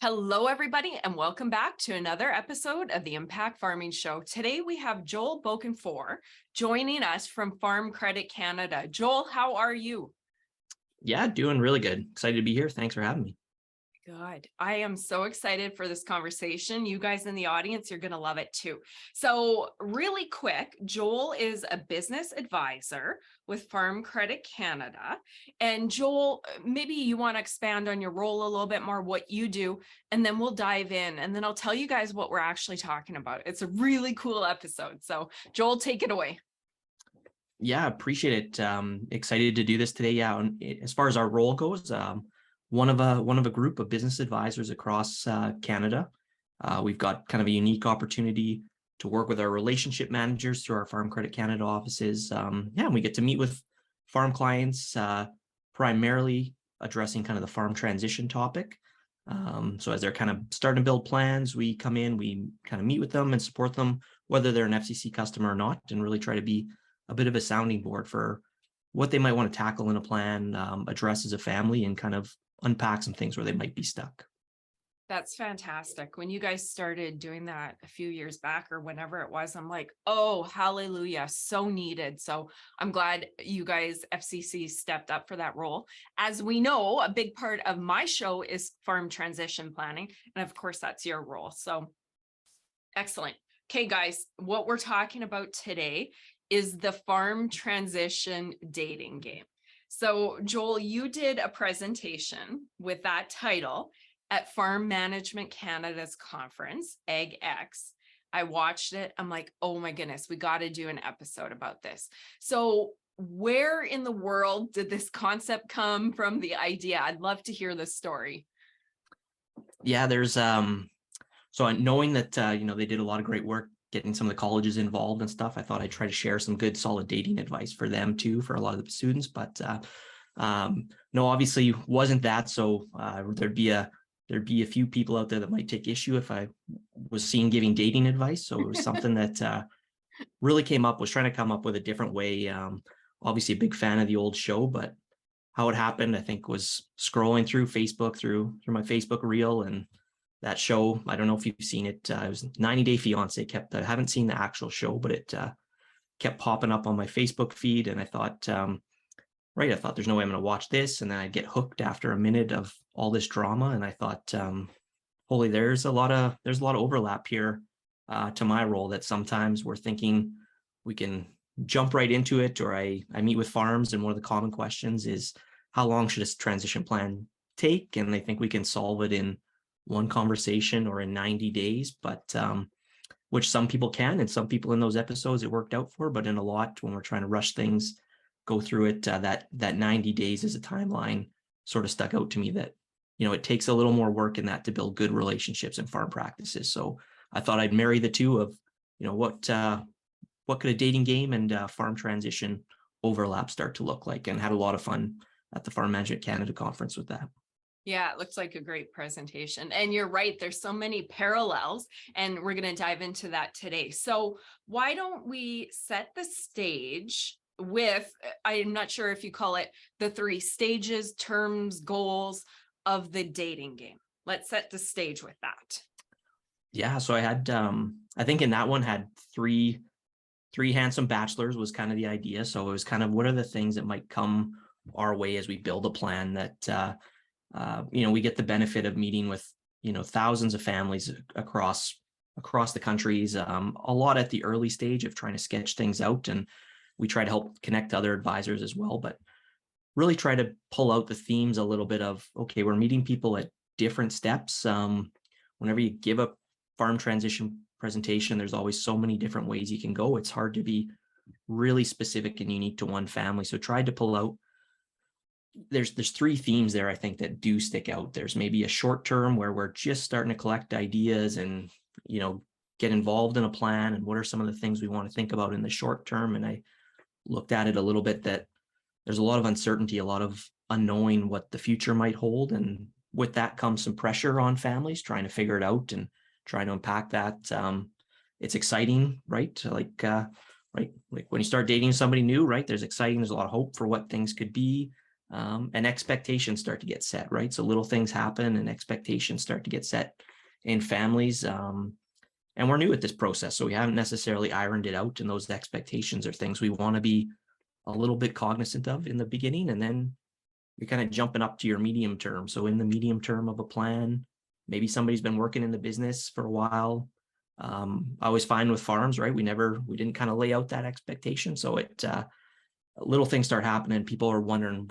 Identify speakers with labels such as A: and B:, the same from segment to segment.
A: Hello, everybody, and welcome back to another episode of the Impact Farming Show. Today, we have Joel Bokenfohr joining us from Farm Credit Canada. Joel, how are you?
B: Yeah, doing really good. Excited to be here. Thanks for having me.
A: Good. I am so excited for this conversation. You guys in the audience, you're going to love it too. So really quick, Joel is a business advisor with Farm Credit Canada. And Joel, maybe you want to expand on your role a little bit more, what you do, and then we'll dive in. And then I'll tell you guys what we're actually talking about. It's a really cool episode. So Joel, take it away.
B: Yeah, appreciate it. Excited to do this today. Yeah, as far as our role goes, one of a group of business advisors across Canada. We've got kind of a unique opportunity to work with our relationship managers through our Farm Credit Canada offices. And we get to meet with farm clients, primarily addressing kind of the farm transition topic. So as they're kind of starting to build plans, we come in, we kind of meet with them and support them, whether they're an FCC customer or not, and really try to be a bit of a sounding board for what they might want to tackle in a plan, address as a family, and kind of unpack some things where they might be stuck.
A: That's fantastic. When you guys started doing that a few years back or whenever it was, I'm like, oh, hallelujah, so needed. So I'm glad you guys, FCC, stepped up for that role. As we know, a big part of my show is farm transition planning. And of course, that's your role. So excellent. Okay, guys, what we're talking about today is the farm transition dating game. So Joel, you did a presentation with that title at Farm Management Canada's conference, AgX. I watched it. I'm like, oh my goodness, we got to do an episode about this. So where in the world did this concept come from, the idea? I'd love to hear the story.
B: Yeah, there's so knowing that they did a lot of great work getting some of the colleges involved and stuff, I thought I'd try to share some good solid dating advice for them too, for a lot of the students. But no, obviously wasn't that. So there'd be a few people out there that might take issue if I was seen giving dating advice. So it was something that really was trying to come up with a different way. Obviously a big fan of the old show, but how it happened, I think, was scrolling through Facebook, through my Facebook reel, and that show, I don't know if you've seen it. It was 90 Day Fiance. I haven't seen the actual show, but it kept popping up on my Facebook feed. And I thought, I thought there's no way I'm going to watch this. And then I'd get hooked after a minute of all this drama. And I thought, holy, there's a lot of overlap here to my role, that sometimes we're thinking we can jump right into it. Or I meet with farms, and one of the common questions is, how long should a transition plan take? And they think we can solve it in one conversation or in 90 days, but which some people can, and some people in those episodes it worked out for. But in a lot, when we're trying to rush things, go through it, that 90 days as a timeline sort of stuck out to me, that it takes a little more work in that to build good relationships and farm practices. So I thought I'd marry the two of what could a dating game and farm transition overlap start to look like, and had a lot of fun at the Farm Management Canada conference with that.
A: Yeah, it looks like a great presentation. And you're right, there's so many parallels, and we're going to dive into that today. So why don't we set the stage with, I'm not sure if you call it the 3 stages, terms, goals of the dating game. Let's set the stage with that.
B: Yeah, so I had, I think in that one had three handsome bachelors was kind of the idea. So it was kind of, what are the things that might come our way as we build a plan that, we get the benefit of meeting with, thousands of families across the countries, a lot at the early stage of trying to sketch things out. And we try to help connect other advisors as well, but really try to pull out the themes a little bit of, okay, we're meeting people at different steps. Whenever you give a farm transition presentation, there's always so many different ways you can go. It's hard to be really specific and unique to one family. So tried to pull out, there's 3 themes there, I think, that do stick out. There's maybe a short term where we're just starting to collect ideas and, get involved in a plan, and what are some of the things we want to think about in the short term. And I looked at it a little bit that there's a lot of uncertainty, a lot of unknowing what the future might hold. And with that comes some pressure on families trying to figure it out and trying to unpack that. It's exciting, right? Like when you start dating somebody new, right? There's a lot of hope for what things could be. and expectations start to get set, right? So little things happen and expectations start to get set in families. And we're new at this process, so we haven't necessarily ironed it out. And those expectations are things we want to be a little bit cognizant of in the beginning. And then you're kind of jumping up to your medium term. So in the medium term of a plan, maybe somebody's been working in the business for a while. I always find with farms, right? We didn't kind of lay out that expectation. So little things start happening. People are wondering,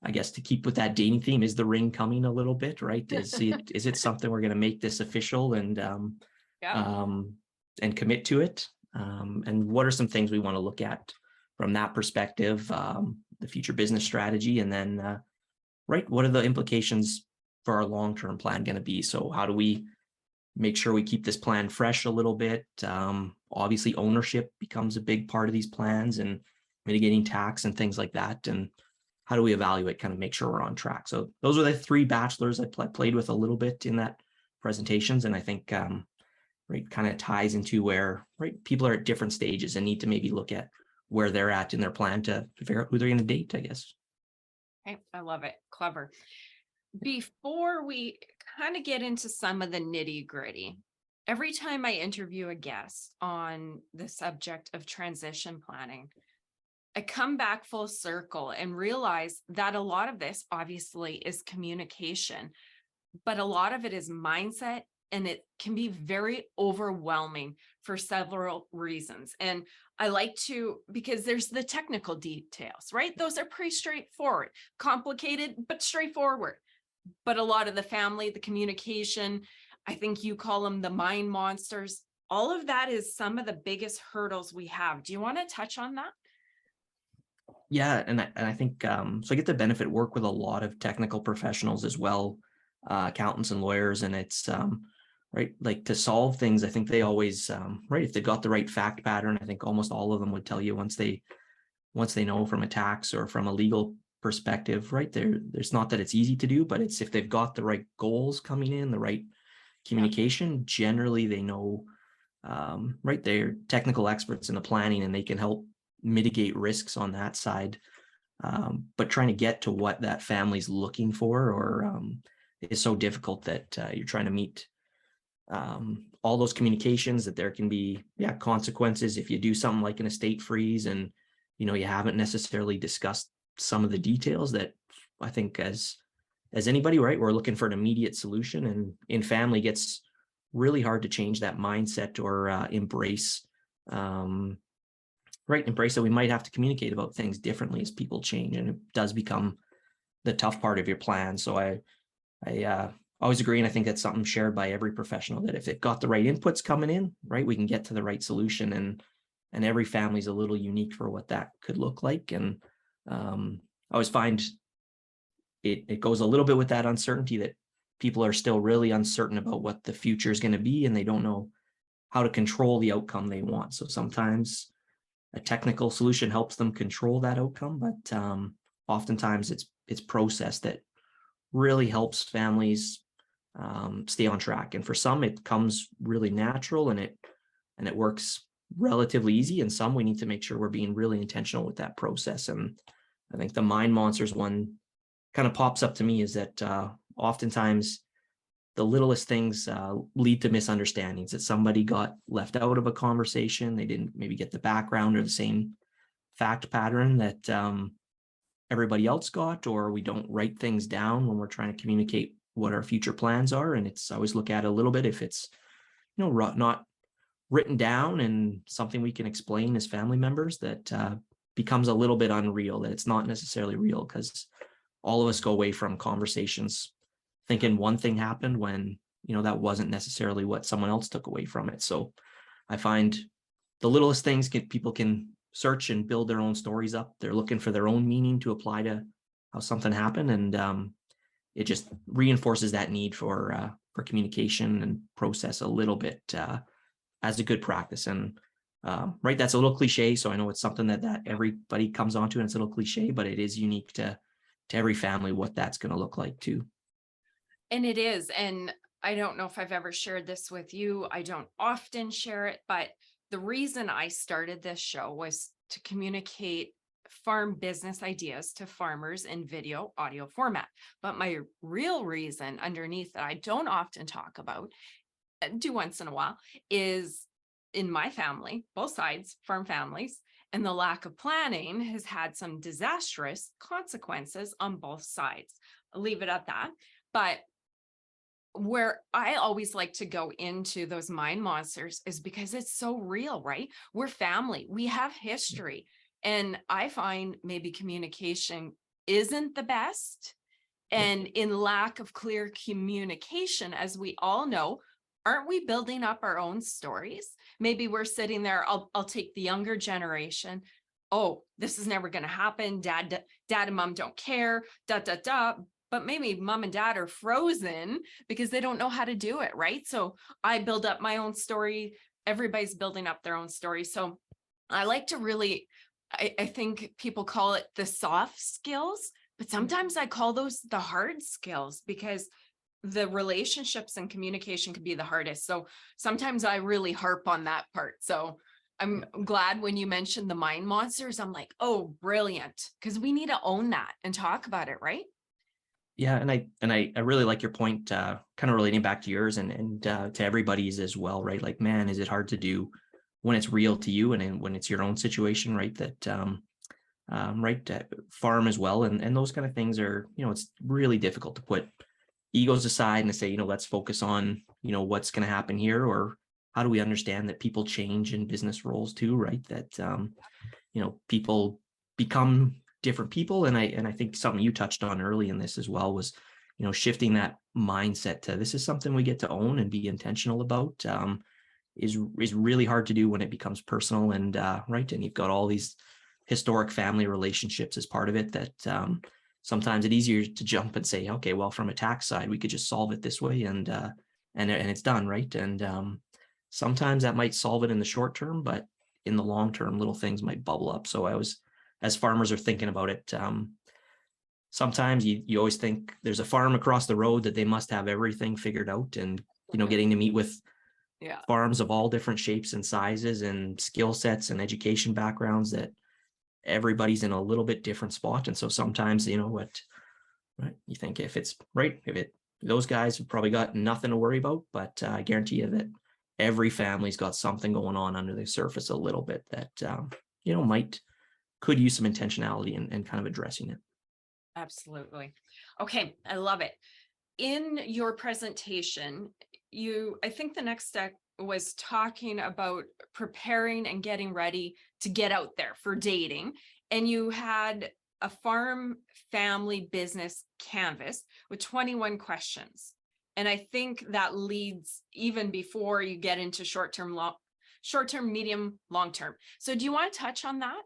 B: I guess to keep with that dating theme, is the ring coming a little bit, right? Is it something we're going to make this official and commit to it? And what are some things we want to look at from that perspective, the future business strategy, and then, right, what are the implications for our long-term plan going to be? So how do we make sure we keep this plan fresh a little bit? Obviously, ownership becomes a big part of these plans and mitigating tax and things like that. And how do we evaluate, kind of make sure we're on track? So those are the three bachelors I played with a little bit in that presentations. And I think, right, kind of ties into where, right, people are at different stages and need to maybe look at where they're at in their plan to figure out who they're going to date, I guess.
A: Okay, I love it. Clever. Before we kind of get into some of the nitty gritty, every time I interview a guest on the subject of transition planning, I come back full circle and realize that a lot of this obviously is communication, but a lot of it is mindset, and it can be very overwhelming for several reasons. And I like to, because there's the technical details, right? Those are pretty straightforward, complicated, but straightforward. But a lot of the family, the communication, I think you call them the mind monsters, all of that is some of the biggest hurdles we have. Do you want to touch on that?
B: Yeah, and I think so. I get the benefit work with a lot of technical professionals as well, accountants and lawyers, and it's right, like to solve things. I think they always right, if they've got the right fact pattern, I think almost all of them would tell you once they know from a tax or from a legal perspective, right, there's not that it's easy to do, but it's if they've got the right goals coming in, the right communication, generally they know, right, they're technical experts in the planning and they can help mitigate risks on that side. But trying to get to what that family's looking for or is so difficult that you're trying to meet all those communications, that there can be consequences if you do something like an estate freeze and you haven't necessarily discussed some of the details. That I think as anybody, right, we're looking for an immediate solution, and in family gets really hard to change that mindset or embrace that we might have to communicate about things differently as people change, and it does become the tough part of your plan. So I always agree, and I think that's something shared by every professional, that if they've got the right inputs coming in, right, we can get to the right solution, and every family's a little unique for what that could look like. And I always find it goes a little bit with that uncertainty, that people are still really uncertain about what the future is going to be, and they don't know how to control the outcome they want. So sometimes a technical solution helps them control that outcome, but oftentimes it's process that really helps families stay on track. And for some, it comes really natural and it works relatively easy. And some, we need to make sure we're being really intentional with that process. And I think the mind monsters one kind of pops up to me, is that oftentimes the littlest things lead to misunderstandings, that somebody got left out of a conversation. They didn't maybe get the background or the same fact pattern that everybody else got, or we don't write things down when we're trying to communicate what our future plans are. And I always look at it a little bit, if it's not written down and something we can explain as family members, that becomes a little bit unreal, that it's not necessarily real, because all of us go away from conversations thinking one thing happened when that wasn't necessarily what someone else took away from it. So I find the littlest things people can search and build their own stories up. They're looking for their own meaning to apply to how something happened, and it just reinforces that need for communication and process a little bit as a good practice. And right, that's a little cliche, so I know it's something that everybody comes onto, and it's a little cliche, but it is unique to every family what that's going to look like too.
A: And it is. And I don't know if I've ever shared this with you. I don't often share it, but the reason I started this show was to communicate farm business ideas to farmers in video audio format. But my real reason underneath that I don't often talk about, do once in a while, is in my family, both sides, farm families, and the lack of planning has had some disastrous consequences on both sides. I'll leave it at that. But where I always like to go into those mind monsters is because it's so real, right? We're family, we have history. And I find maybe communication isn't the best. And in lack of clear communication, as we all know, aren't we building up our own stories? Maybe we're sitting there, I'll take the younger generation. Oh, this is never going to happen. Dad and mom don't care, But maybe mom and dad are frozen because they don't know how to do it, right? So I build up my own story. Everybody's building up their own story. So I like to really, I think people call it the soft skills, but sometimes I call those the hard skills, because the relationships and communication can be the hardest. So sometimes I really harp on that part. So I'm glad when you mentioned the mind monsters, I'm like, oh, brilliant. Because we need to own that and talk about it, right?
B: Yeah, and I really like your point, kind of relating back to yours and to everybody's as well, right? Like, man, is it hard to do when it's real to you and when it's your own situation, right? That right, farm as well, and those kind of things are, it's really difficult to put egos aside and to say, let's focus on, what's going to happen here, or how do we understand that people change in business roles too, right? That people become different people. And I think something you touched on early in this as well was, shifting that mindset to this is something we get to own and be intentional about, is really hard to do when it becomes personal and right. And you've got all these historic family relationships as part of it that sometimes it's easier to jump and say, okay, well, from a tax side, we could just solve it this way and it's done, right? And sometimes that might solve it in the short term, but in the long term, little things might bubble up. So as farmers are thinking about it, sometimes you always think there's a farm across the road that they must have everything figured out, and getting to meet with farms of all different shapes and sizes and skill sets and education backgrounds, that everybody's in a little bit different spot. And so sometimes, right, you think if those guys have probably got nothing to worry about, but I guarantee you that every family's got something going on under the surface a little bit that could use some intentionality and kind of addressing it.
A: Absolutely. Okay, I love it. In your presentation, I think the next step was talking about preparing and getting ready to get out there for dating. And you had a farm family business canvas with 21 questions. And I think that leads even before you get into short-term, medium, long-term. So do you want to touch on that?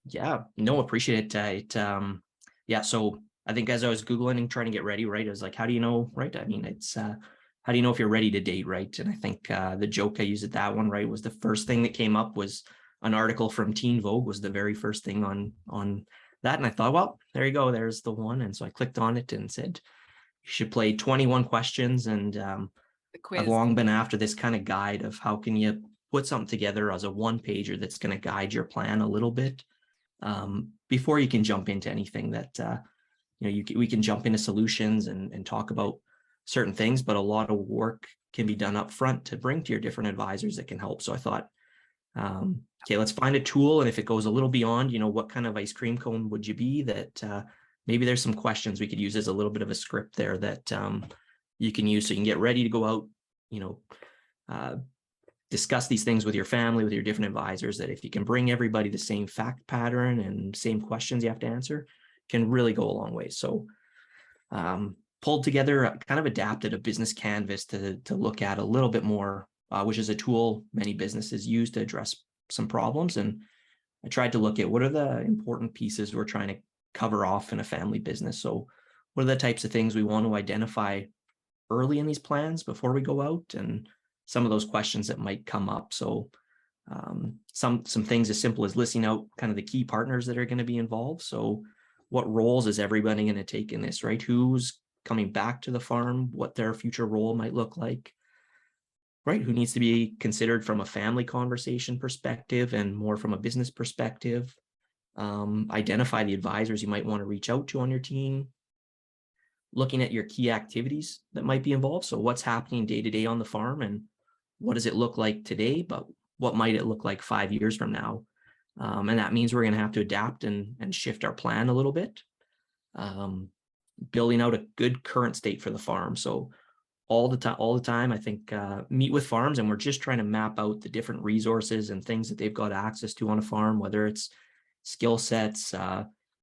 B: Yeah, no, appreciate it. Yeah, so I think as I was Googling and trying to get ready, right, I was like, how do you know, right? I mean, it's, how do you know if you're ready to date, right? And I think the joke I used at that one, right, was the first thing that came up was an article from Teen Vogue was the very first thing on that. And I thought, well, there you go, there's the one. And so I clicked on it and said, you should play 21 questions. And I've long been after this kind of guide of how can you put something together as a one pager that's going to guide your plan a little bit before you can jump into anything that, we can jump into solutions and talk about certain things, but a lot of work can be done up front to bring to your different advisors that can help. So I thought, okay, let's find a tool. And if it goes a little beyond, what kind of ice cream cone would you be, that maybe there's some questions we could use as a little bit of a script there that you can use so you can get ready to go out, discuss these things with your family, with your different advisors, that if you can bring everybody the same fact pattern and same questions you have to answer, can really go a long way. So pulled together, kind of adapted a business canvas to look at a little bit more, which is a tool many businesses use to address some problems. And I tried to look at what are the important pieces we're trying to cover off in a family business. So what are the types of things we want to identify early in these plans before we go out, and some of those questions that might come up. So some things as simple as listing out kind of the key partners that are going to be involved. So what roles is everybody going to take in this, right? Who's coming back to the farm, what their future role might look like, right? Who needs to be considered from a family conversation perspective and more from a business perspective, identify the advisors you might want to reach out to on your team, looking at your key activities that might be involved. So what's happening day to day on the farm, and what does it look like today, but what might it look like 5 years from now? And that means we're going to have to adapt and shift our plan a little bit. Building out a good current state for the farm. So all the time, I think, meet with farms, and we're just trying to map out the different resources and things that they've got access to on a farm, whether it's skill sets,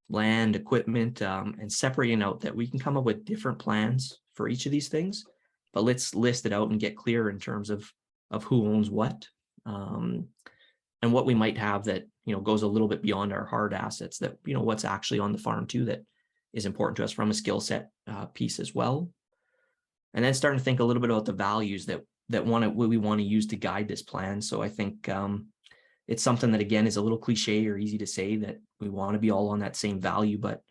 B: land, equipment, and separating out that we can come up with different plans for each of these things, but let's list it out and get clear in terms of who owns what, and what we might have that, goes a little bit beyond our hard assets, that, what's actually on the farm too, that is important to us from a skill set piece as well. And then starting to think a little bit about the values that we want to use to guide this plan. So I think it's something that, again, is a little cliche or easy to say, that we want to be all on that same value, but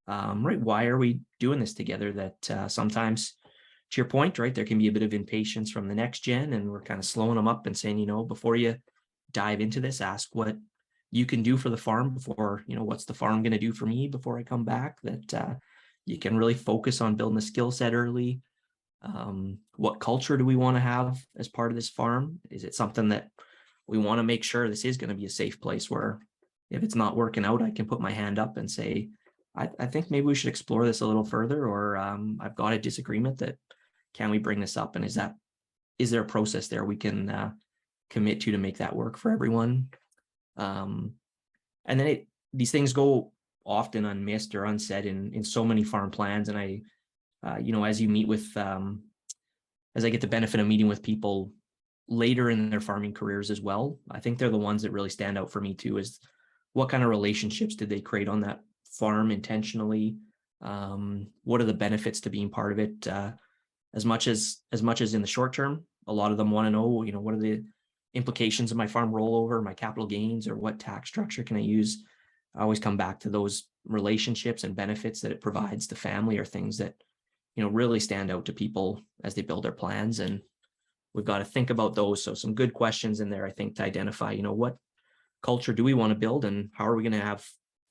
B: right, why are we doing this together? That sometimes, to your point, right, there can be a bit of impatience from the next gen, and we're kind of slowing them up and saying, before you dive into this, ask what you can do for the farm before, what's the farm going to do for me before I come back, that you can really focus on building a skill set early. What culture do we want to have as part of this farm? Is it something that we want to make sure this is going to be a safe place where, if it's not working out, I can put my hand up and say, I think maybe we should explore this a little further, or I've got a disagreement, that can we bring this up? And is there a process there we can commit to make that work for everyone? And then these things go often unmissed or unsaid in so many farm plans. And I, as you meet with, as I get the benefit of meeting with people later in their farming careers as well, I think they're the ones that really stand out for me too, is what kind of relationships did they create on that farm intentionally? What are the benefits to being part of it? As much as in the short term, a lot of them want to know, what are the implications of my farm rollover, my capital gains, or what tax structure can I use? I always come back to those relationships and benefits that it provides to family, or things that, really stand out to people as they build their plans. And we've got to think about those. So some good questions in there, I think, to identify, what culture do we want to build, and how are we going to have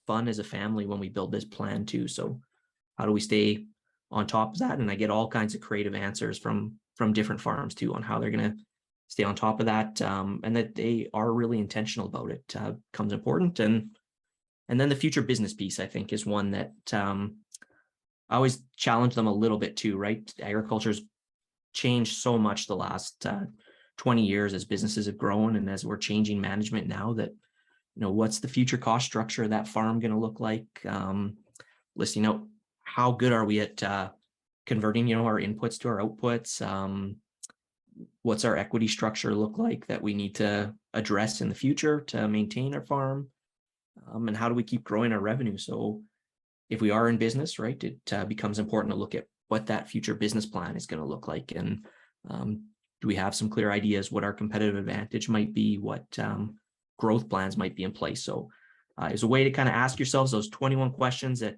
B: fun as a family when we build this plan too? So how do we stay on top of that? And I get all kinds of creative answers from different farms too, on how they're going to stay on top of that, and that they are really intentional about it, becomes important. And then the future business piece, I think, is one that I always challenge them a little bit too, right? Agriculture's changed so much the last 20 years as businesses have grown, and as we're changing management now, that, what's the future cost structure of that farm going to look like? Listing out how good are we at converting, our inputs to our outputs? What's our equity structure look like that we need to address in the future to maintain our farm? And how do we keep growing our revenue? So if we are in business, right, it becomes important to look at what that future business plan is going to look like. And do we have some clear ideas what our competitive advantage might be, what growth plans might be in place? So it's a way to kind of ask yourselves those 21 questions that,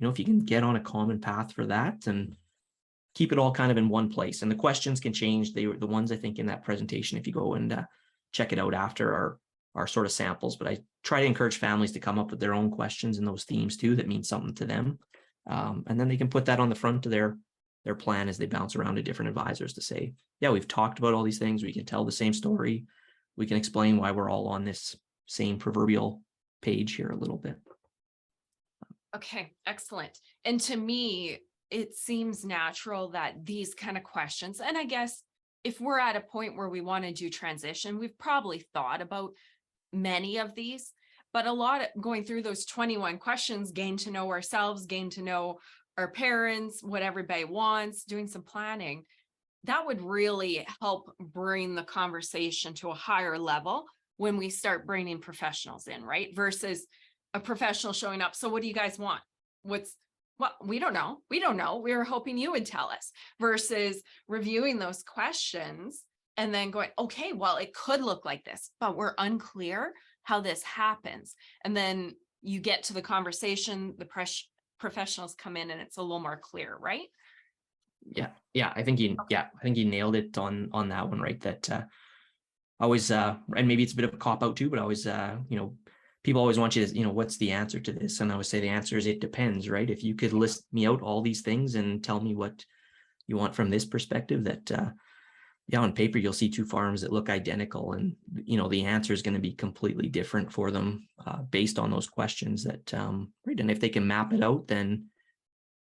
B: if you can get on a common path for that and keep it all kind of in one place. And the questions can change. They were the ones, I think, in that presentation, if you go and check it out after, are sort of samples, but I try to encourage families to come up with their own questions and those themes too, that mean something to them. And then they can put that on the front of their plan as they bounce around to different advisors to say, yeah, we've talked about all these things. We can tell the same story. We can explain why we're all on this same proverbial page here a little bit.
A: Okay, excellent. And to me, it seems natural that these kind of questions, and I guess if we're at a point where we want to do transition, we've probably thought about many of these, but a lot of going through those 21 questions, gain to know ourselves, gain to know our parents, what everybody wants, doing some planning, that would really help bring the conversation to a higher level when we start bringing professionals in, right? Versus a professional showing up. So what do you guys want? We don't know. We don't know. We were hoping you would tell us, versus reviewing those questions and then going, okay, well, it could look like this, but we're unclear how this happens. And then you get to the conversation, the professionals come in and it's a little more clear, right?
B: Yeah. I think you nailed it on that one, right? That always, and maybe it's a bit of a cop out too, but always, people always want you to, what's the answer to this? And I would say the answer is it depends, right? If you could list me out all these things and tell me what you want from this perspective, that on paper you'll see two farms that look identical, and the answer is going to be completely different for them based on those questions that right. And if they can map it out, then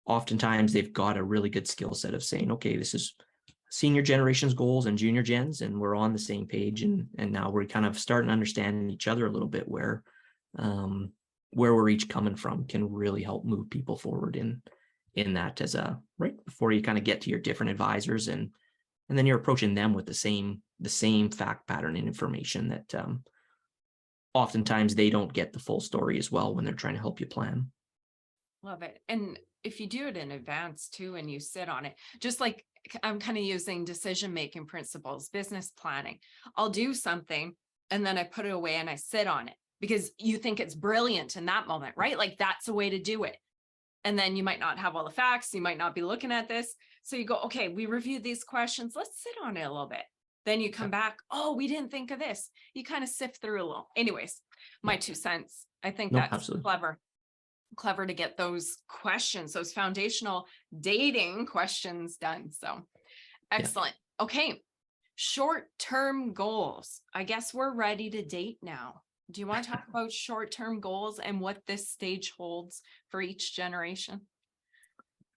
B: oftentimes they've got a really good skill set of saying, okay, this is senior generation's goals and junior gens, and we're on the same page, and now we're kind of starting to understand each other a little bit, where we're each coming from can really help move people forward in that, as a right before you kind of get to your different advisors, and then you're approaching them with the same fact pattern and information that oftentimes they don't get the full story as well when they're trying to help you plan.
A: Love it. And if you do it in advance too, and you sit on it, just like I'm kind of using decision-making principles, business planning, I'll do something and then I put it away and I sit on it because you think it's brilliant in that moment, right? Like that's a way to do it. And then you might not have all the facts. You might not be looking at this. So you go, okay, we reviewed these questions. Let's sit on it a little bit. Then you come back. Oh, we didn't think of this. You kind of sift through a little. Anyways, my 2 cents. I think
B: No,
A: that's
B: absolutely.
A: clever to get those questions, those foundational dating questions done. So excellent. Okay. Short-term goals. I guess we're ready to date now. Do you want to talk about short-term goals and what this stage holds for each generation?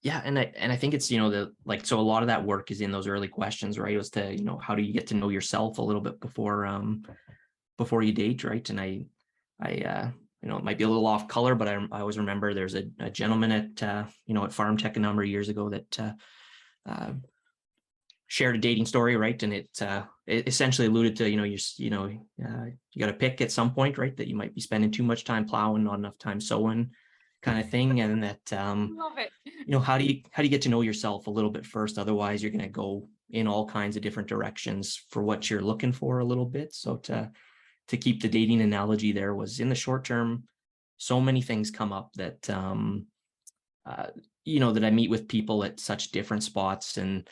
B: Yeah, and I think it's, so a lot of that work is in those early questions, right? It was to, how do you get to know yourself a little bit before you date, right? And I it might be a little off color, but I always remember there's a gentleman at at Farm Tech a number of years ago that shared a dating story, right? And it essentially alluded to, you got to pick at some point, right, that you might be spending too much time plowing, not enough time sowing, kind of thing. And that
A: Love it.
B: how do you get to know yourself a little bit first? Otherwise, you're going to go in all kinds of different directions for what you're looking for a little bit. So to keep the dating analogy there, was in the short term, so many things come up that that I meet with people at such different spots, and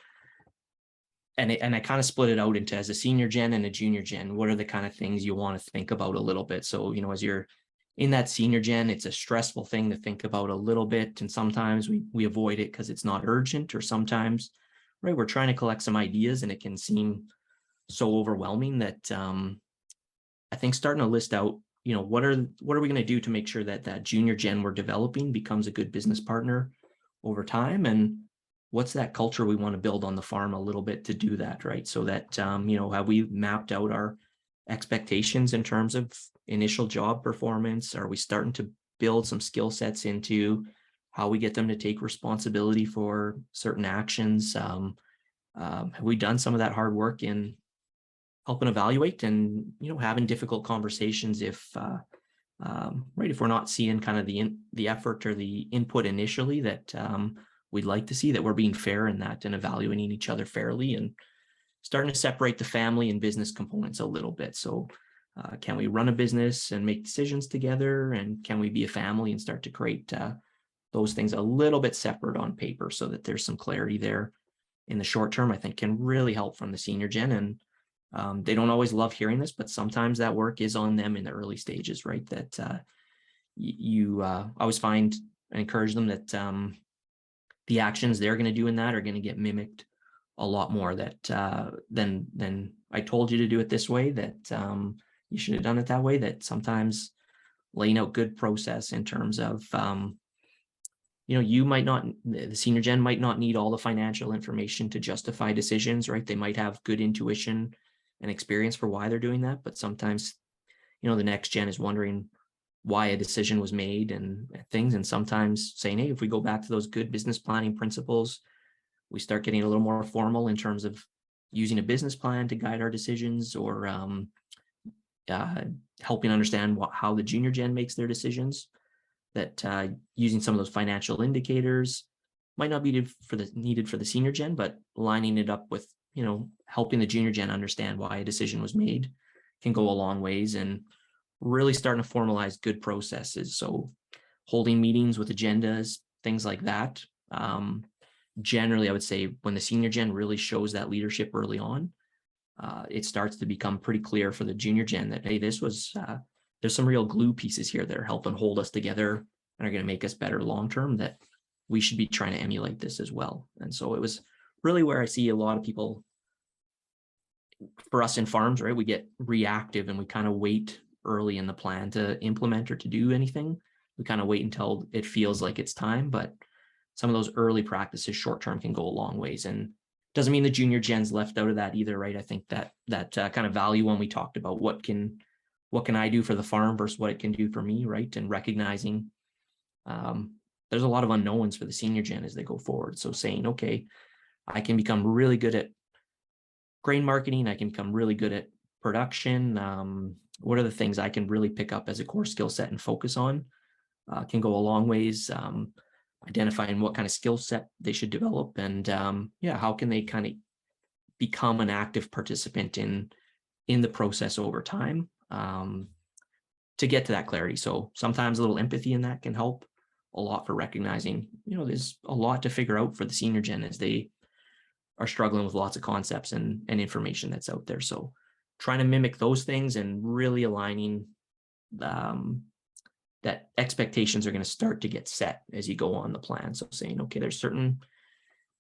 B: I kind of split it out into, as a senior gen and a junior gen, what are the kind of things you want to think about a little bit. So as you're in that senior gen, it's a stressful thing to think about a little bit, and sometimes we avoid it because it's not urgent, or sometimes, right, we're trying to collect some ideas and it can seem so overwhelming that I think starting to list out, what are we going to do to make sure that that junior gen we're developing becomes a good business partner over time, and what's that culture we want to build on the farm a little bit to do that, right? So that have we mapped out our expectations in terms of initial job performance? Are we starting to build some skill sets into how we get them to take responsibility for certain actions? Have we done some of that hard work in helping evaluate and having difficult conversations if right, if we're not seeing kind of the effort or the input initially that we'd like to see, that we're being fair in that and evaluating each other fairly, and starting to separate the family and business components a little bit. So can we run a business and make decisions together, and can we be a family and start to create those things a little bit separate on paper, so that there's some clarity there in the short term? I think can really help from the senior gen, and they don't always love hearing this, but sometimes that work is on them in the early stages, right? That you always find and encourage them that the actions they're going to do in that are going to get mimicked a lot more, that than I told you to do it this way, that you should have done it that way. That sometimes laying out good process in terms of you might not, the senior gen might not need all the financial information to justify decisions, right? They might have good intuition and experience for why they're doing that, but sometimes the next gen is wondering why a decision was made and things, and sometimes saying, hey, if we go back to those good business planning principles, we start getting a little more formal in terms of using a business plan to guide our decisions, or helping understand how the junior gen makes their decisions, that using some of those financial indicators might not be needed for the senior gen, but lining it up with helping the junior gen understand why a decision was made can go a long ways, and really starting to formalize good processes. So holding meetings with agendas, things like that. Generally, I would say when the senior gen really shows that leadership early on, it starts to become pretty clear for the junior gen that, hey, this was there's some real glue pieces here that are helping hold us together and are going to make us better long-term, that we should be trying to emulate this as well. And so it was really where I see a lot of people, for us in farms, right, we get reactive and we kind of wait early in the plan to implement or to do anything. We kind of wait until it feels like it's time, but some of those early practices short-term can go a long ways. And doesn't mean the junior gen's left out of that either, right? I think that kind of value when we talked about what can I do for the farm versus what it can do for me, right? And recognizing there's a lot of unknowns for the senior gen as they go forward. So saying, okay, I can become really good at grain marketing. I can become really good at production. What are the things I can really pick up as a core skill set and focus on? Can go a long ways. Identifying what kind of skill set they should develop, and how can they kind of become an active participant in the process over time, to get to that clarity. So sometimes a little empathy in that can help a lot for recognizing, there's a lot to figure out for the senior gen as they are struggling with lots of concepts and information that's out there. So trying to mimic those things and really aligning that expectations are going to start to get set as you go on the plan. So saying, okay, there's certain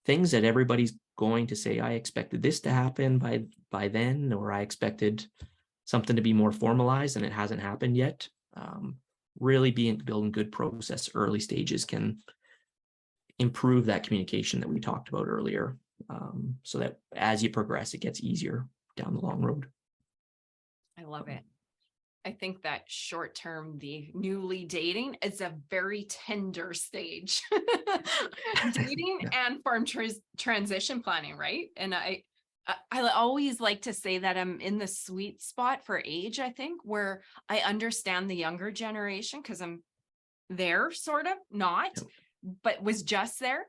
B: things that everybody's going to say, I expected this to happen by then, or I expected something to be more formalized and it hasn't happened yet. Really building good process early stages can improve that communication that we talked about earlier, so that as you progress, it gets easier down the long road.
A: I love it. I think that short term, the newly dating is a very tender stage. Dating and farm transition planning, right? And I always like to say that I'm in the sweet spot for age, I think, where I understand the younger generation because I'm there, sort of, not, but was just there.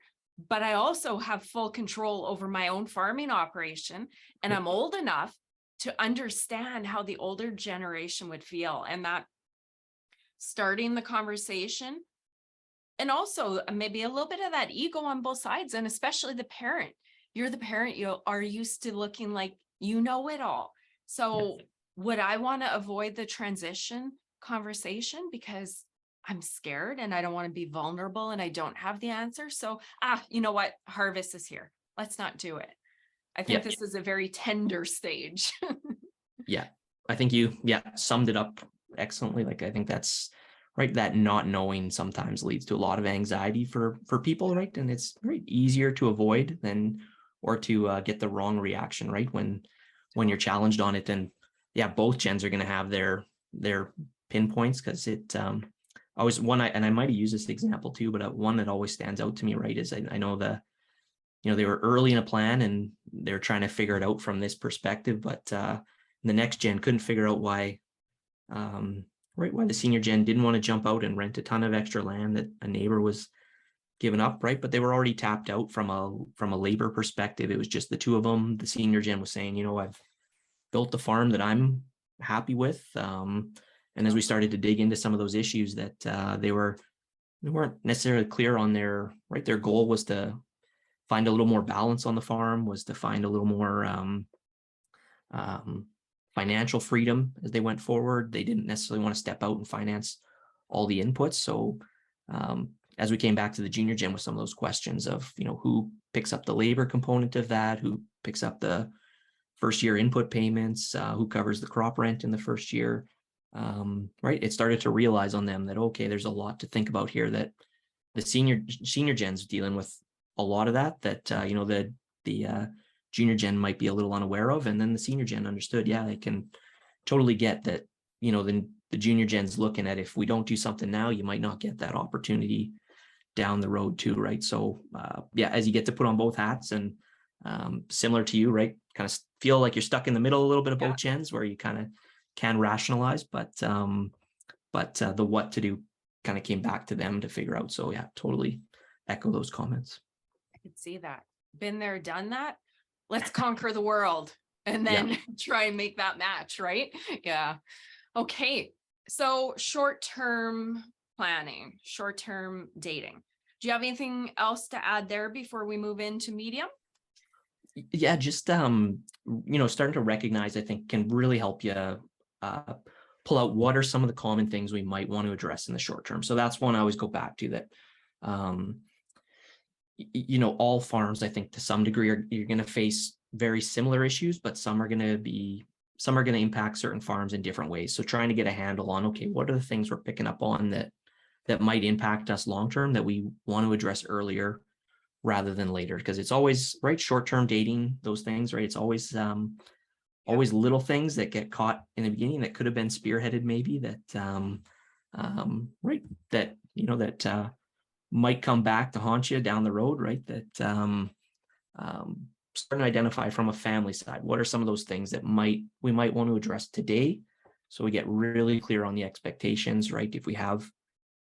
A: But I also have full control over my own farming operation, and I'm old enough to understand how the older generation would feel, and that starting the conversation, and also maybe a little bit of that ego on both sides, and especially the parent. You're the parent, you are used to looking like you know it all. So would I want to avoid the transition conversation because I'm scared and I don't want to be vulnerable and I don't have the answer? So, you know what? Harvest is here. Let's not do it. I think this is a very tender stage.
B: Yeah, I think you summed it up excellently. Like, I think that's right. That not knowing sometimes leads to a lot of anxiety for people, right? And it's very easier to avoid than or to get the wrong reaction, right? When you're challenged on it, then both gens are going to have their pinpoints, because it always and I might have used this example too, but one that always stands out to me, right, is I know they were early in a plan and they're trying to figure it out from this perspective, but the next gen couldn't figure out why the senior gen didn't want to jump out and rent a ton of extra land that a neighbor was giving up, right? But they were already tapped out from a labor perspective. It was just the two of them. The senior gen was saying, I've built the farm that I'm happy with. And as we started to dig into some of those issues that they weren't necessarily clear on their goal was to find a little more balance on the farm, was to find a little more financial freedom as they went forward. They didn't necessarily want to step out and finance all the inputs. So as we came back to the junior gen with some of those questions of, who picks up the labor component of that, who picks up the first year input payments, who covers the crop rent in the first year, it started to realize on them that, okay, there's a lot to think about here, that the senior gen's dealing with a lot of that the junior gen might be a little unaware of. And then the senior gen understood, they can totally get that, the junior gen's looking at, if we don't do something now, you might not get that opportunity down the road too, right? So as you get to put on both hats, and similar to you, right, kind of feel like you're stuck in the middle a little bit of both gens, where you kind of can rationalize, but the what to do kind of came back to them to figure out. So totally echo those comments.
A: I could see that. Been there, done that. Let's conquer the world and then try and make that match, right? Yeah. Okay. So short-term planning, short-term dating. Do you have anything else to add there before we move into medium?
B: Just starting to recognize, I think, can really help you pull out what are some of the common things we might want to address in the short term. So that's one I always go back to, that all farms, I think to some degree, you're going to face very similar issues, but some are going to impact certain farms in different ways. So trying to get a handle on, okay, what are the things we're picking up on that might impact us long term that we want to address earlier rather than later, because it's always right, short-term dating, those things, right? It's always always little things that get caught in the beginning that could have been spearheaded, maybe that right, that might come back to haunt you down the road, right? That starting to identify from a family side, what are some of those things that we might want to address today, so we get really clear on the expectations, right? If we have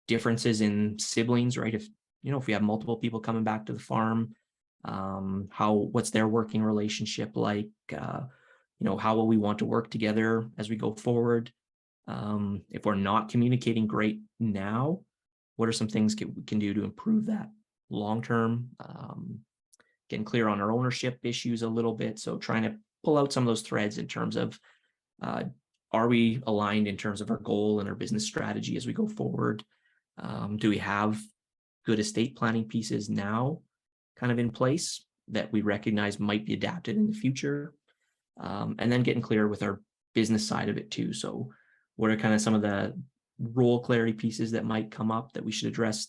B: differences in siblings, right? If we have multiple people coming back to the farm, what's their working relationship like? How will we want to work together as we go forward? If we're not communicating great now, what are some things we can do to improve that long term? Getting clear on our ownership issues a little bit. So trying to pull out some of those threads in terms of, are we aligned in terms of our goal and our business strategy as we go forward? Do we have good estate planning pieces now kind of in place that we recognize might be adapted in the future? And then getting clear with our business side of it too. So what are kind of some of the role clarity pieces that might come up that we should address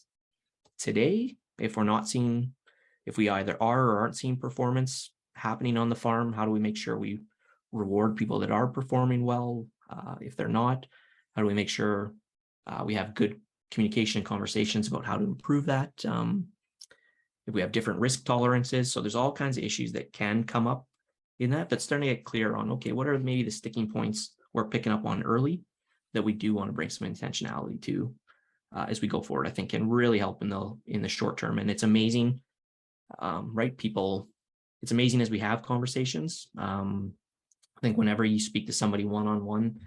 B: today if we either are or aren't seeing performance happening on the farm? How do we make sure we reward people that are performing well? If they're not, how do we make sure we have good communication and conversations about how to improve that? If we have different risk tolerances, so there's all kinds of issues that can come up in that, but starting to get clear on, okay, what are maybe the sticking points we're picking up on early that we do want to bring some intentionality to as we go forward, I think can really help in the short term. And it's amazing, right? It's amazing as we have conversations. I think whenever you speak to somebody one-on-one,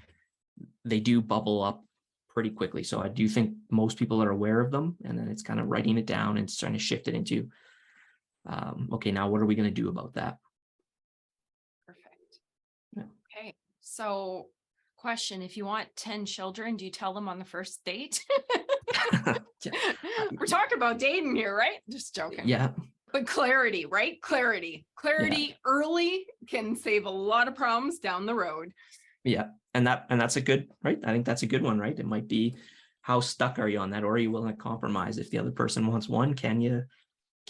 B: they do bubble up pretty quickly. So I do think most people are aware of them, and then it's kind of writing it down and trying to shift it into, okay, now what are we going to do about that?
A: Perfect. Yeah. Okay. So question, if you want 10 children, do you tell them on the first date? We're talking about dating here, right? Just joking.
B: Yeah.
A: But clarity, right? Clarity early can save a lot of problems down the road.
B: Yeah. And that's a good, right? I think that's a good one, right? It might be, how stuck are you on that? Or are you willing to compromise? If the other person wants one, can you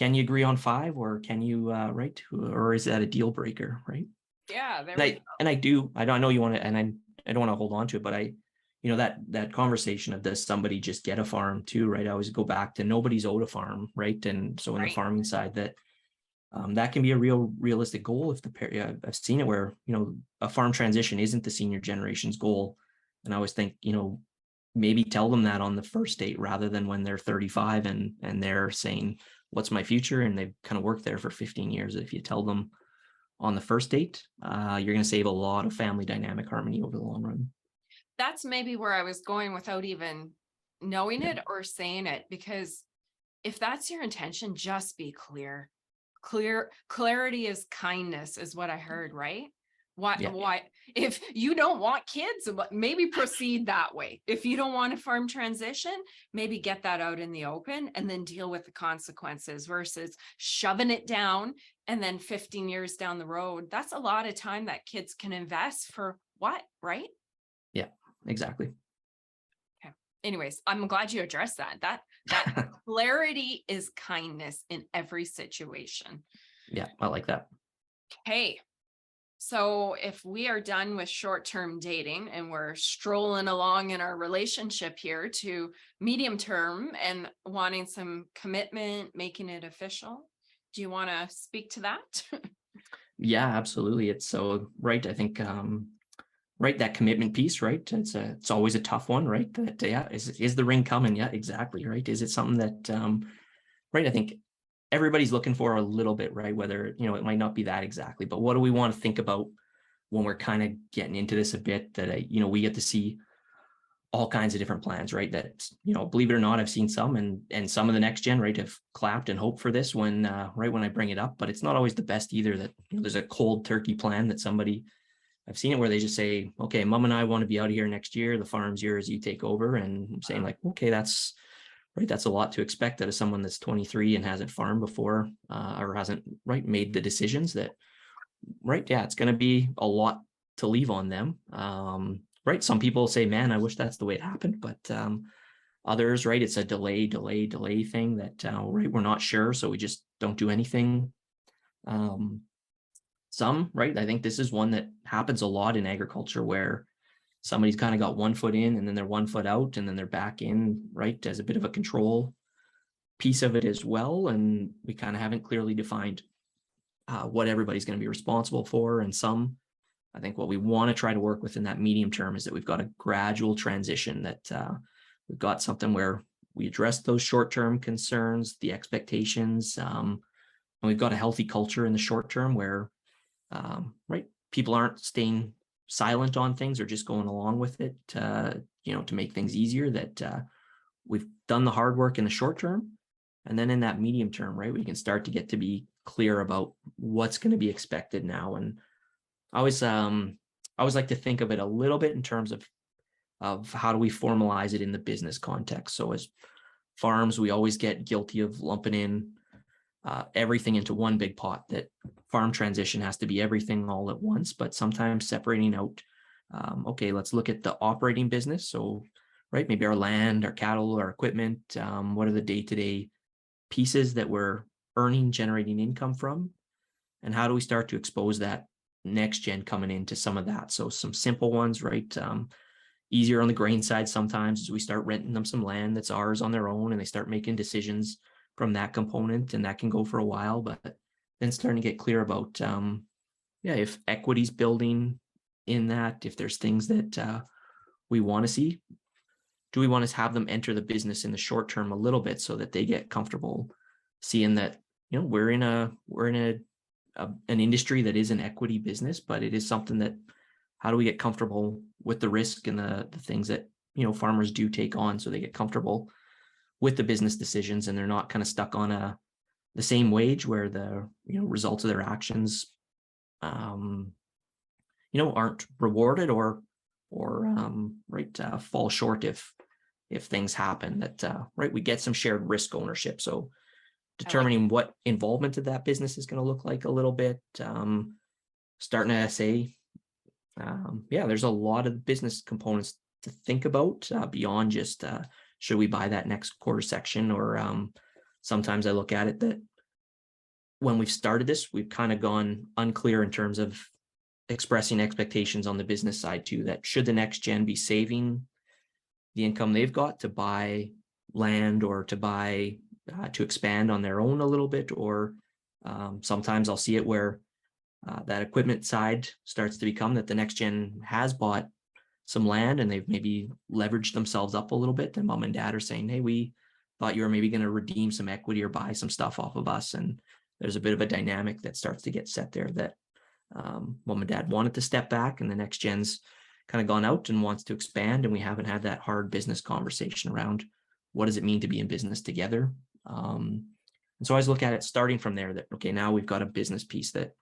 B: agree on 5, or can you, right? Or is that a deal breaker, right?
A: Yeah.
B: I know you want to, and I don't want to hold on to it, but that conversation of, does somebody just get a farm too, right? I always go back to, nobody's owed a farm, right? And so in the farming side, that can be a realistic goal. I've seen it where, a farm transition isn't the senior generation's goal. And I always think, maybe tell them that on the first date, rather than when they're 35 and they're saying, what's my future? And they've kind of worked there for 15 years. If you tell them on the first date, you're going to save a lot of family dynamic harmony over the long run.
A: That's maybe where I was going without even knowing it or saying it, because if that's your intention, just be clear. Clarity is kindness, is what I heard, right? Why, if you don't want kids, maybe proceed that way. If you don't want a farm transition, maybe get that out in the open and then deal with the consequences, versus shoving it down. And then 15 years down the road, that's a lot of time that kids can invest for what, right?
B: Yeah, exactly.
A: Okay. Anyways, I'm glad you addressed that. That clarity is kindness in every situation.
B: Yeah, I like that.
A: Okay. So if we are done with short-term dating and we're strolling along in our relationship here to medium term and wanting some commitment, making it official, do you want to speak to that?
B: Yeah, absolutely. It's so right. I think, right, that commitment piece, right? It's always a tough one, right? That, is the ring coming? Yeah, exactly. Right. Is it something that, right? I think everybody's looking for a little bit, right? Whether, it might not be that exactly, but what do we want to think about when we're kind of getting into this a bit, that, we get to see all kinds of different plans, right? That, believe it or not, I've seen some, and some of the next gen, right, have clapped and hoped for this right when I bring it up, but it's not always the best either, that there's a cold turkey plan that somebody I've seen it where they just say, okay, mom and I want to be out of here next year. The farm's yours, you take over. And I'm saying like, okay, that's right. That's a lot to expect out of someone that's 23 and hasn't farmed before, or hasn't made the decisions that, yeah, it's going to be a lot to leave on them. Some people say, man, I wish that's the way it happened, but others, it's a delay thing that, we're not sure. So we just don't do anything. I think this is one that happens a lot in agriculture where somebody's kind of got 1 foot in and then they're 1 foot out and then they're back in, as a bit of a control piece of it as well. And we kind of haven't clearly defined what everybody's going to be responsible for. And I think what we want to try to work with in that medium term is that we've got a gradual transition, that we've got something where we address those short-term concerns, the expectations, and we've got a healthy culture in the short term where, people aren't staying silent on things or just going along with it, to make things easier, that we've done the hard work in the short term. And then in that medium term, we can start to get to be clear about what's going to be expected now. And I always like to think of it a little bit in terms of how do we formalize it in the business context. So as farms, we always get guilty of lumping in everything into one big pot, that farm transition has to be everything all at once, but sometimes separating out, okay, let's look at the operating business. So, maybe our land, our cattle, our equipment, what are the day-to-day pieces that we're generating income from? And how do we start to expose that next gen coming into some of that? So some simple ones, easier on the grain side sometimes, as we start renting them some land that's ours on their own and they start making decisions from that component, and that can go for a while, but then starting to get clear about, if equity's building in that, if there's things that we want to see, do we want to have them enter the business in the short term a little bit so that they get comfortable seeing that, we're in an industry that is an equity business, but it is something that, how do we get comfortable with the risk and the things that, farmers do take on, so they get comfortable with the business decisions and they're not kind of stuck on the same wage where the results of their actions aren't rewarded or fall short if things happen, that we get some shared risk ownership. So determining what involvement of that business is going to look like a little bit, starting to say, there's a lot of business components to think about beyond just should we buy that next quarter section, or sometimes I look at it that when we've started this, we've kind of gone unclear in terms of expressing expectations on the business side too, that should the next gen be saving the income they've got to buy land or to buy to expand on their own a little bit, or sometimes I'll see it where that equipment side starts to become that the next gen has bought some land and they've maybe leveraged themselves up a little bit, and mom and dad are saying, hey, we thought you were maybe going to redeem some equity or buy some stuff off of us. And there's a bit of a dynamic that starts to get set there, that mom and dad wanted to step back and the next gen's kind of gone out and wants to expand, and we haven't had that hard business conversation around what does it mean to be in business together. And so I always look at it starting from there, that okay, now we've got a business piece, that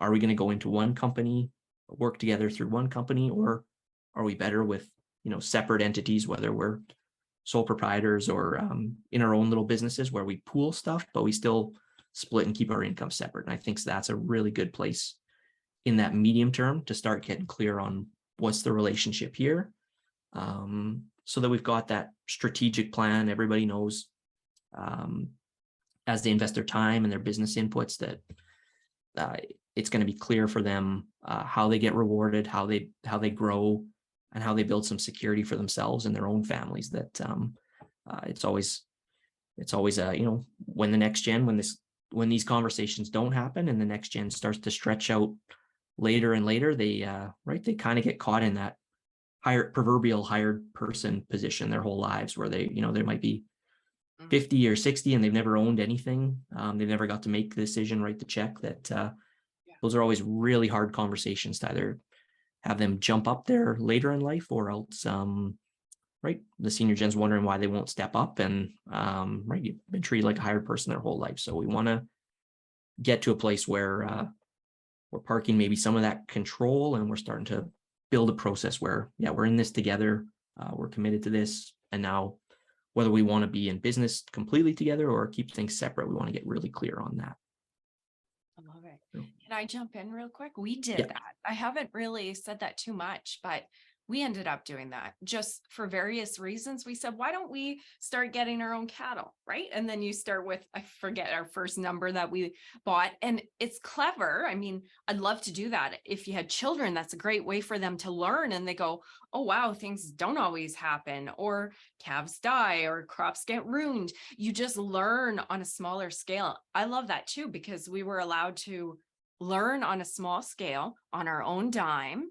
B: are we going to go into one company, work together through one company, or are we better with separate entities, whether we're sole proprietors or in our own little businesses where we pool stuff, but we still split and keep our income separate. And I think that's a really good place in that medium term to start getting clear on what's the relationship here, so that we've got that strategic plan. Everybody knows as they invest their time and their business inputs, that it's going to be clear for them how they get rewarded, how they grow, and how they build some security for themselves and their own families. That it's always when the next gen, when these conversations don't happen and the next gen starts to stretch out later and later, they kind of get caught in that proverbial hired person position their whole lives, where they might be 50 or 60 and they've never owned anything. They've never got to make the decision, write the check. Those are always really hard conversations to either have them jump up there later in life, or else the senior gen's wondering why they won't step up, and you've been treated like a hired person their whole life. So we want to get to a place where we're parking maybe some of that control, and we're starting to build a process where, yeah, we're in this together. We're committed to this. And now whether we want to be in business completely together or keep things separate, we want to get really clear on that.
A: I love it.
B: So,
A: Can I jump in real quick? We did
B: yeah,
A: that. I haven't really said that too much, but we ended up doing that just for various reasons. We said, why don't we start getting our own cattle? Right. And then you start with, I forget our first number that we bought. And it's clever. I mean, I'd love to do that. If you had children, that's a great way for them to learn. And they go, oh, wow, things don't always happen, or calves die, or crops get ruined. You just learn on a smaller scale. I love that too, because we were allowed to learn on a small scale on our own dime.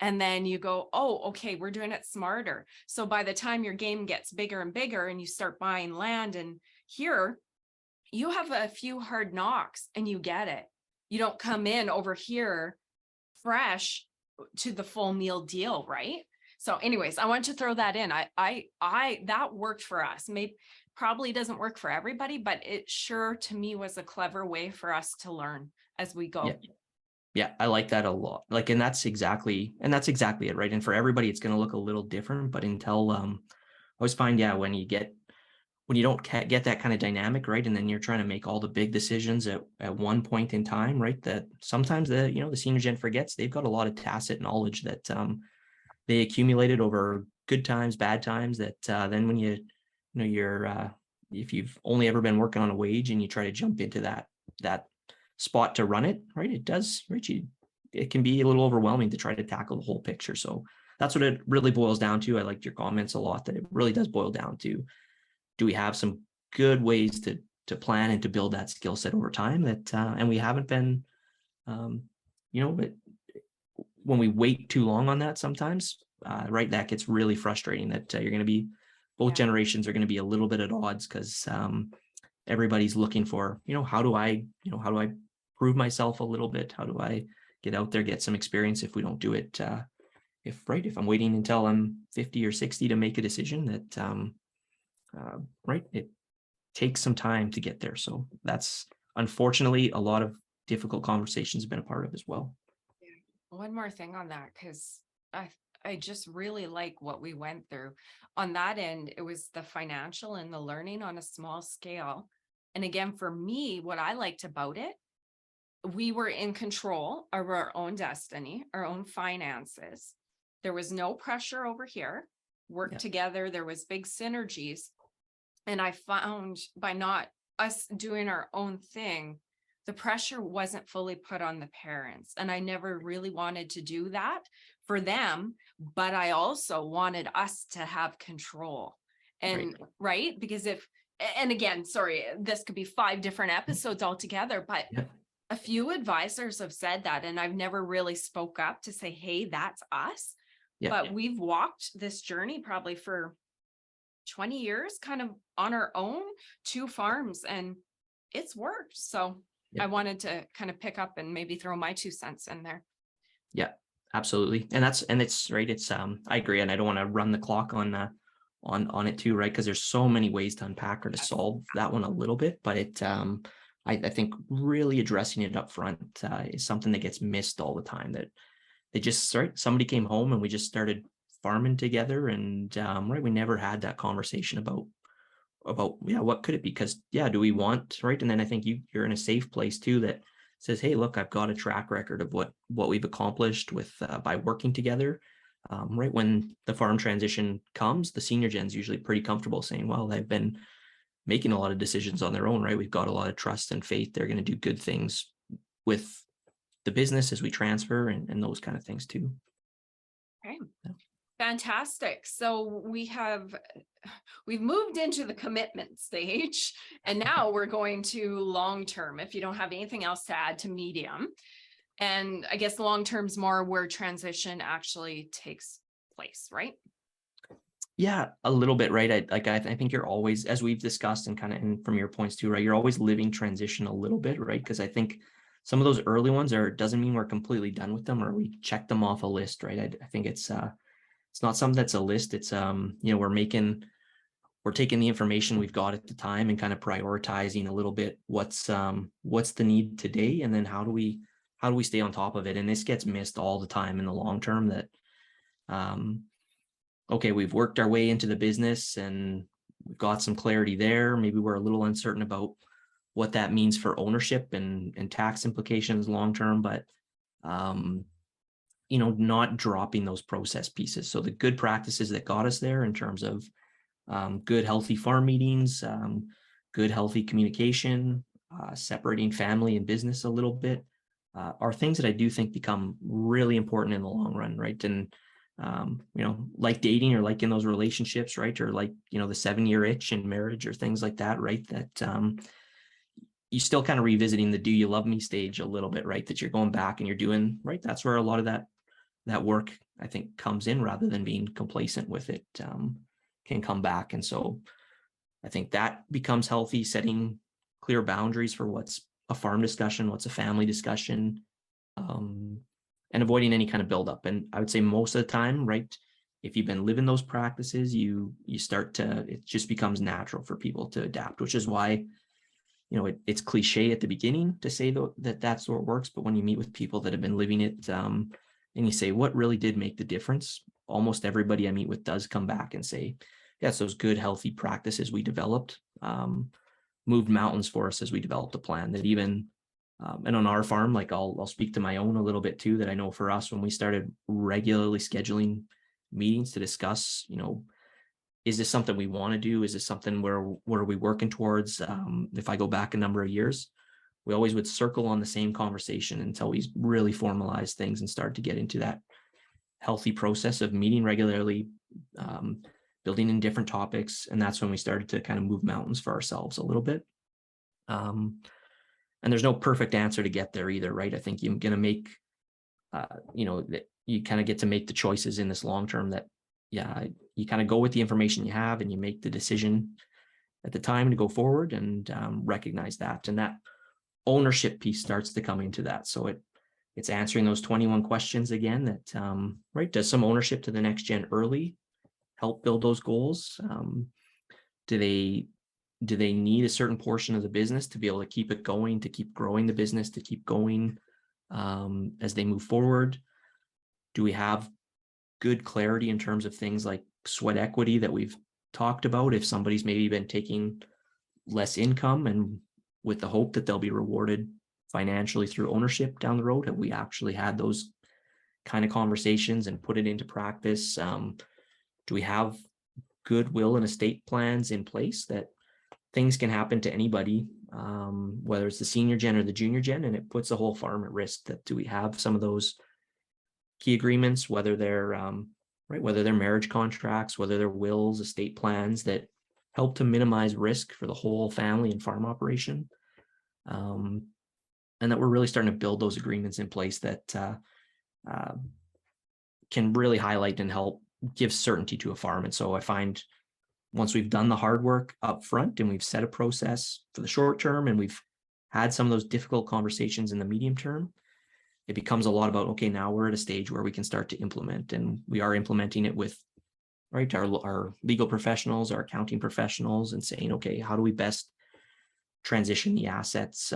A: And then you go, oh, okay, we're doing it smarter. So by the time your game gets bigger and bigger and you start buying land, and here you have a few hard knocks and you get it. You don't come in over here fresh to the full meal deal, right? So anyways, I want to throw that in. I that worked for us. Maybe probably doesn't work for everybody, but it sure to me was a clever way for us to learn as we go.
B: yeah. Yeah, I like that a lot. Like, and that's exactly it, right? And for everybody, it's going to look a little different. But until I always find, yeah, when you don't get that kind of dynamic, right, and then you're trying to make all the big decisions at one point in time, right? That sometimes the senior gen forgets they've got a lot of tacit knowledge that they accumulated over good times, bad times. That then when you're if you've only ever been working on a wage and you try to jump into that spot to run it, right? It does, right? It can be a little overwhelming to try to tackle the whole picture. So that's what it really boils down to. I liked your comments a lot, that it really does boil down to, do we have some good ways to plan and to build that skill set over time? That and we haven't been, but when we wait too long on that, sometimes, right, that gets really frustrating. That you're going to be, both generations are going to be a little bit at odds, because everybody's looking for, how do I prove myself a little bit? How do I get out there, get some experience? If we don't do it, if I'm waiting until I'm 50 or 60 to make a decision, that right, it takes some time to get there. So that's unfortunately a lot of difficult conversations have been a part of as well.
A: One more thing on that, because I just really like what we went through. On that end, it was the financial and the learning on a small scale. And again, for me, what I liked about it, we were in control of our own destiny, our own finances. There was no pressure over here. Work together. There was big synergies. And I found by not us doing our own thing, the pressure wasn't fully put on the parents. And I never really wanted to do that for them, but I also wanted us to have control. And right, because and again, sorry, this could be 5 different episodes altogether, but a few advisors have said that, and I've never really spoke up to say, hey, that's us. But we've walked this journey probably for 20 years, kind of on our own, 2 farms, and it's worked. So I wanted to kind of pick up and maybe throw my 2 cents in there.
B: Yeah, absolutely. And it's right. It's I agree. And I don't want to run the clock on it too, right? Because there's so many ways to unpack or to solve that one a little bit. But I think really addressing it up front is something that gets missed all the time. That they just somebody came home and we just started farming together, and right, we never had that conversation about what could it be? Because do we want, right? And then I think you're in a safe place too, that says, hey, look, I've got a track record of what we've accomplished with by working together. Right, when the farm transition comes, the senior gen's usually pretty comfortable saying, well, they've been making a lot of decisions on their own, right? We've got a lot of trust and faith they're going to do good things with the business as we transfer, and those kind of things too.
A: Okay. Fantastic. So we've moved into the commitment stage, and now we're going to long-term, if you don't have anything else to add to medium. And I guess long-term is more where transition actually takes place, right?
B: Yeah, a little bit, right? I think you're always, as we've discussed and kind of, and from your points too, right? You're always living transition a little bit, right? Because I think some of those early ones doesn't mean we're completely done with them or we check them off a list, right? I think it's not something that's a list. It's we're taking the information we've got at the time and kind of prioritizing a little bit what's the need today, and then how do we how do we stay on top of it? And this gets missed all the time in the long term, that, okay, we've worked our way into the business and we've got some clarity there. Maybe we're a little uncertain about what that means for ownership and tax implications long term, but not dropping those process pieces. So the good practices that got us there in terms of good, healthy farm meetings, good, healthy communication, separating family and business a little bit, are things that I do think become really important in the long run, right? And like dating, or like in those relationships, right? Or like, the 7-year itch in marriage, or things like that, right? That you still kind of revisiting the "do you love me" stage a little bit, right? That you're going back and you're doing, right? That's where a lot of that work, I think, comes in, rather than being complacent with it, can come back. And so I think that becomes healthy, setting clear boundaries for what's a farm discussion, what's a family discussion, and avoiding any kind of buildup. And I would say most of the time, right, if you've been living those practices, you start to, it just becomes natural for people to adapt, which is why, it's cliche at the beginning to say that that's what works. But when you meet with people that have been living it, and you say, what really did make the difference? Almost everybody I meet with does come back and say, yes, those good, healthy practices we developed, moved mountains for us as we developed a plan. That even, and on our farm, like I'll speak to my own a little bit too, that I know for us, when we started regularly scheduling meetings to discuss, is this something we want to do? Is this something where are we working towards? If I go back a number of years, we always would circle on the same conversation until we really formalized things and started to get into that healthy process of meeting regularly, building in different topics. And that's when we started to kind of move mountains for ourselves a little bit. And there's no perfect answer to get there either, right? I think you're going to make, that you kind of get to make the choices in this long term that, you kind of go with the information you have and you make the decision at the time to go forward, and recognize that. And that ownership piece starts to come into that. So it's answering those 21 questions again, that, right, does some ownership to the next gen early help build those goals? Do they need a certain portion of the business to be able to keep it going, to keep growing the business, to keep going as they move forward? Do we have good clarity in terms of things like sweat equity that we've talked about? If somebody's maybe been taking less income and with the hope that they'll be rewarded financially through ownership down the road, have we actually had those kind of conversations and put it into practice? Do we have goodwill and estate plans in place that things can happen to anybody, whether it's the senior gen or the junior gen, and it puts the whole farm at risk? That do we have some of those key agreements, whether they're whether they're marriage contracts, whether they're wills, estate plans, that help to minimize risk for the whole family and farm operation, and that we're really starting to build those agreements in place that can really highlight and help give certainty to a farm. And so I find, once we've done the hard work up front and we've set a process for the short term, and we've had some of those difficult conversations in the medium term, it becomes a lot about, okay, now we're at a stage where we can start to implement, and we are implementing it with, right, our legal professionals, our accounting professionals, and saying, okay, how do we best transition the assets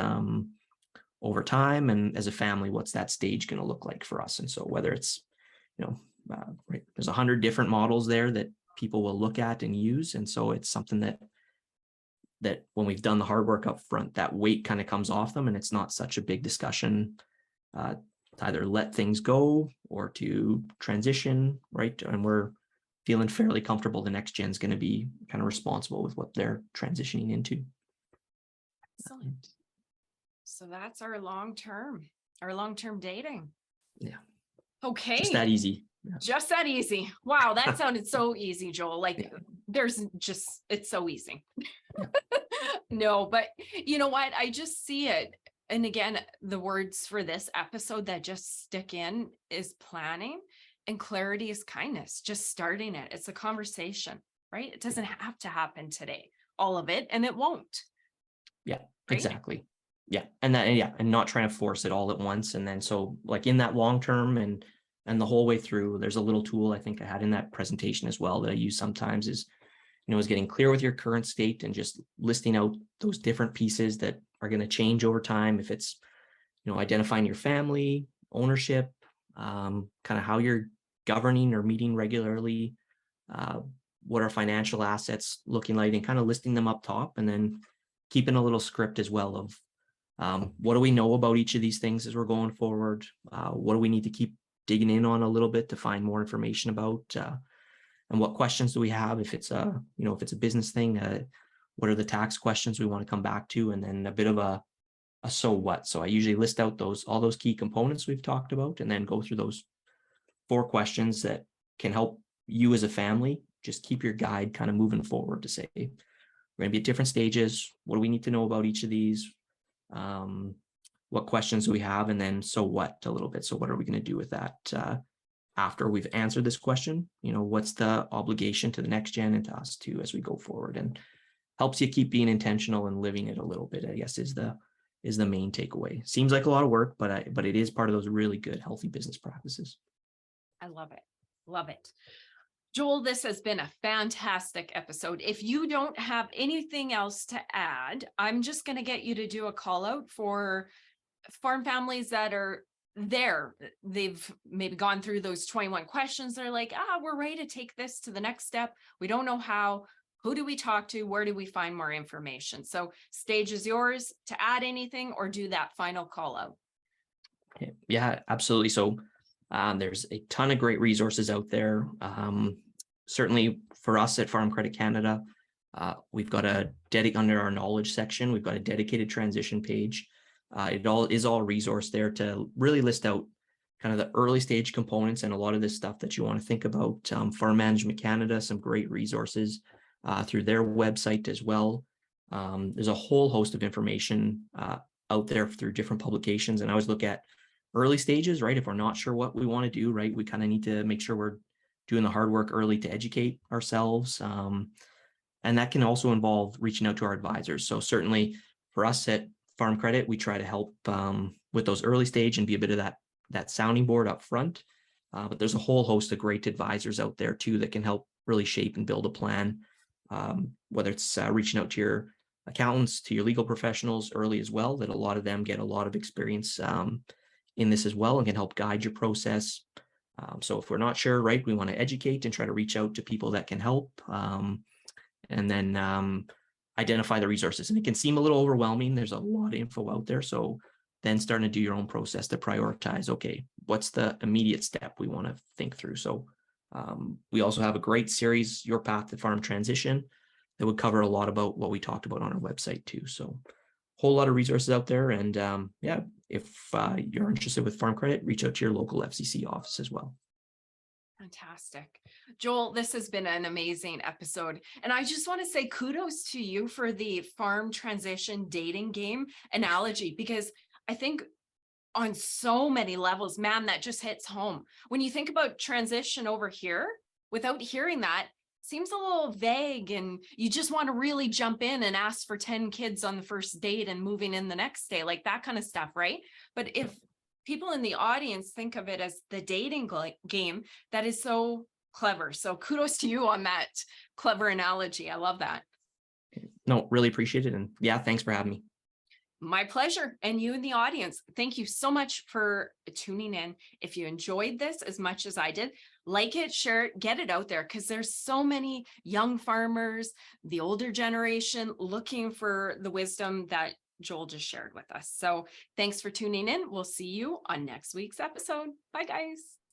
B: over time, and as a family, what's that stage going to look like for us? And so whether it's, right, there's 100 different models there that people will look at and use. And so it's something that when we've done the hard work up front, that weight kind of comes off them, and it's not such a big discussion to either let things go or to transition, right? And we're feeling fairly comfortable the next gen's going to be kind of responsible with what they're transitioning into.
A: Excellent. So that's our long-term dating.
B: Yeah.
A: Okay.
B: Just that easy. Yeah.
A: Just that easy. Wow, that sounded so easy, Joel. Like, it's so easy. No, but you know what? I just see it. And again, the words for this episode that just stick in is planning, and clarity is kindness. Just starting it. It's a conversation, right? It doesn't have to happen today, all of it, and it won't.
B: Yeah,
A: right?
B: Exactly. Yeah. And not trying to force it all at once. And then, so like in that long term and the whole way through, there's a little tool I think I had in that presentation as well that I use sometimes, is getting clear with your current state and just listing out those different pieces that are going to change over time. If it's, identifying your family, ownership, kind of how you're governing or meeting regularly, uh, what are financial assets looking like, and kind of listing them up top, and then keeping a little script as well of what do we know about each of these things as we're going forward? What do we need to keep digging in on a little bit to find more information about? And what questions do we have if it's a business thing? What are the tax questions we want to come back to? And then a bit of a so what. So I usually list out all those key components we've talked about, and then go through those 4 questions that can help you as a family just keep your guide kind of moving forward to say, we're going to be at different stages. What do we need to know about each of these? What questions do we have? And then so what a little bit. So what are we going to do with that after we've answered this question? What's the obligation to the next gen and to us too as we go forward, and helps you keep being intentional and living it a little bit, I guess, is the main takeaway. Seems like a lot of work, but it is part of those really good, healthy business practices.
A: I love it. Love it. Joel, this has been a fantastic episode. If you don't have anything else to add, I'm just going to get you to do a call out for farm families that are there. They've maybe gone through those 21 questions. They're like, we're ready to take this to the next step. We don't know how. Who do we talk to? Where do we find more information? So stage is yours to add anything or do that final call out.
B: Yeah, absolutely. So there's a ton of great resources out there. Certainly for us at Farm Credit Canada, we've got under our knowledge section, we've got a dedicated transition page. It is all resource there to really list out kind of the early stage components and a lot of this stuff that you want to think about. Farm Management Canada, some great resources through their website as well. There's a whole host of information out there through different publications. And I always look at early stages, right? If we're not sure what we want to do, right, we kind of need to make sure we're doing the hard work early to educate ourselves. And that can also involve reaching out to our advisors. So certainly for us at Farm Credit, we try to help with those early stage and be a bit of that sounding board up front. But there's a whole host of great advisors out there too that can help really shape and build a plan, whether it's reaching out to your accountants, to your legal professionals early as well, that a lot of them get a lot of experience in this as well and can help guide your process. So if we're not sure, right, we want to educate and try to reach out to people that can help, and then identify the resources. And it can seem a little overwhelming. There's a lot of info out there. So then starting to do your own process to prioritize, okay, what's the immediate step we want to think through? So we also have a great series, Your Path to Farm Transition, that would cover a lot about what we talked about on our website too. So whole lot of resources out there. And yeah, if you're interested with Farm Credit, reach out to your local FCC office as well.
A: Fantastic. Joel, this has been an amazing episode. And I just want to say kudos to you for the farm transition dating game analogy, because I think on so many levels, man, that just hits home. When you think about transition over here, without hearing that, seems a little vague, and you just want to really jump in and ask for 10 kids on the first date and moving in the next day, like that kind of stuff, right? But if people in the audience think of it as the dating game, that is so clever. So kudos to you on that clever analogy. I love that.
B: No, really appreciate it. And yeah, thanks for having me.
A: My pleasure. And you in the audience, thank you so much for tuning in. If you enjoyed this as much as I did, like it, share it, get it out there, because there's so many young farmers, the older generation, looking for the wisdom that Joel just shared with us. So thanks for tuning in. We'll see you on next week's episode. Bye, guys.